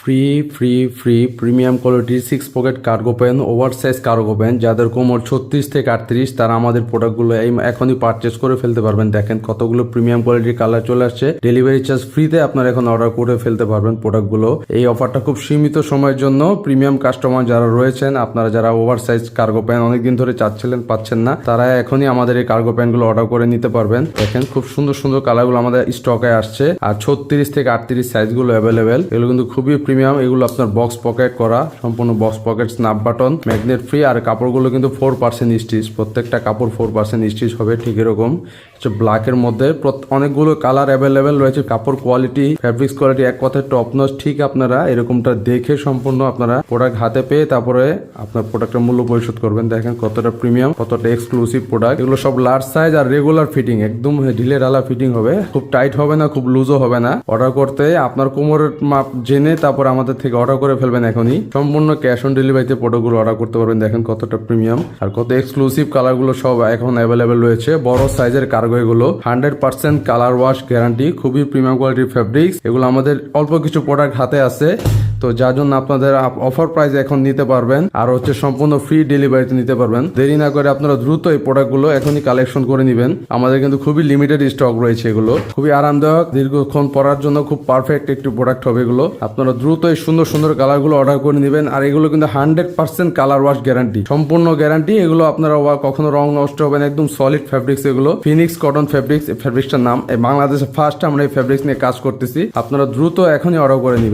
Free free free premium কোয়ালিটির 6 pocket cargo pant, over size cargo pant, যাদের কোমর 36 থেকে 38, তারা আমাদের প্রোডাক্টগুলো এখনই পারচেস করে ফেলতে পারবেন। দেখেন কতগুলো প্রিমিয়াম কোয়ালিটির কালার চলে আসছে। ডেলিভারি চার্জ ফ্রিতে আপনারা এখন অর্ডার করে ফেলতে পারবেন প্রোডাক্টগুলো। এই অফারটা খুব সীমিত সময়ের জন্য। প্রিমিয়াম কাস্টমার যারা রয়েছেন, আপনারা যারা ওভার সাইজ কার্গো প্যান্ট অনেকদিন ধরে চাচ্ছিলেন, পাচ্ছেন না, তারা এখনই আমাদের এই কার্গো প্যান্টগুলো অর্ডার করে নিতে পারবেন। দেখেন খুব সুন্দর সুন্দর কালারগুলো আমাদের স্টকে আসছে, আর 36 থেকে 38 সাইজগুলো অ্যাভেলেবেল। এগুলো কিন্তু খুবই প্রিমিয়াম। এগুলো আপনার বক্স পকেট করা, সম্পূর্ণ box pocket, snap button, magnet free, আর কাপড়গুলো কিন্তু 4% স্টিচ, প্রত্যেকটা কাপড় 4% স্টিচ হবে। ঠিক এরকম ব্ল্যাকের মধ্যে অনেকগুলো কালার অ্যাভেলেবেল রয়েছে। কাপড় কোয়ালিটি, ফ্যাব্রিক্স কোয়ালিটি এক কথায় টপ নচ। ঠিক আপনারা এরকমটা দেখে সম্পূর্ণ আপনারা প্রোডাক্ট হাতে পেয়ে তারপরে আপনার প্রোডাক্টের মূল্য পরিশোধ করবেন। দেখেন কতটা প্রিমিয়াম, কতটা এক্সক্লুসিভ প্রোডাক্ট। এগুলো সব লার্জ সাইজ আর রেগুলার ফিটিং, একদম ঢিলে ঢালা ফিটিং হবে, খুব টাইট হবে না, খুব লুজও হবে না। অর্ডার করতে আপনার কোমরের মাপ জেনে তারপর আমাদের থেকে অর্ডার করে ফেলবেন এখনই। সম্পূর্ণ ক্যাশ অন ডেলিভারিতে প্রোডাক্টগুলো অর্ডার করতে পারবেন। দেখেন কতটা প্রিমিয়াম আর কত এক্সক্লুসিভ কালারগুলো সব এখন অ্যাভেলেবেল রয়েছে। বড় সাইজের কার্গো এগুলো 100% কালার ওয়াশ গ্যারান্টি, খুবই প্রিমিয়াম কোয়ালিটির ফ্যাব্রিক্স। এগুলো আমাদের অল্প কিছু প্রোডাক্ট হাতে আছে, তো যার জন্য আপনাদের অফার প্রাইস এখন নিতে পারবেন, আর সম্পূর্ণ ফ্রি ডেলিভারিতে নিতে পারবেন। দেরি না করে আপনারা দ্রুত এই প্রোডাক্টগুলো এখনই কালেকশন করে নেবেন। আমাদের কিন্তু খুবই লিমিটেড স্টক রয়েছে। এগুলো খুবই আরামদায়ক, দীর্ঘক্ষণ পরার জন্য খুব পারফেক্ট একটি প্রোডাক্ট হবে এগুলো। আপনারা দ্রুত এই সুন্দর সুন্দর কালারগুলো অর্ডার করে নেবেন। আর এগুলো কিন্তু 100% কালার ওয়াশ গ্যারান্টি, সম্পূর্ণ গ্যারান্টি। এগুলো আপনারা কখনো রং নষ্ট হবে না, একদম সলিড ফ্যাব্রিক্স। এগুলো ফিনিক্স কটন ফ্যাব্রিক্স, ফ্যাব্রিক্সটার নাম। বাংলাদেশে ফার্স্ট আমরা এই ফ্যাব্রিক্স নিয়ে কাজ করতেছি। আপনারা দ্রুত এখনই অর্ডার করে নেবেন।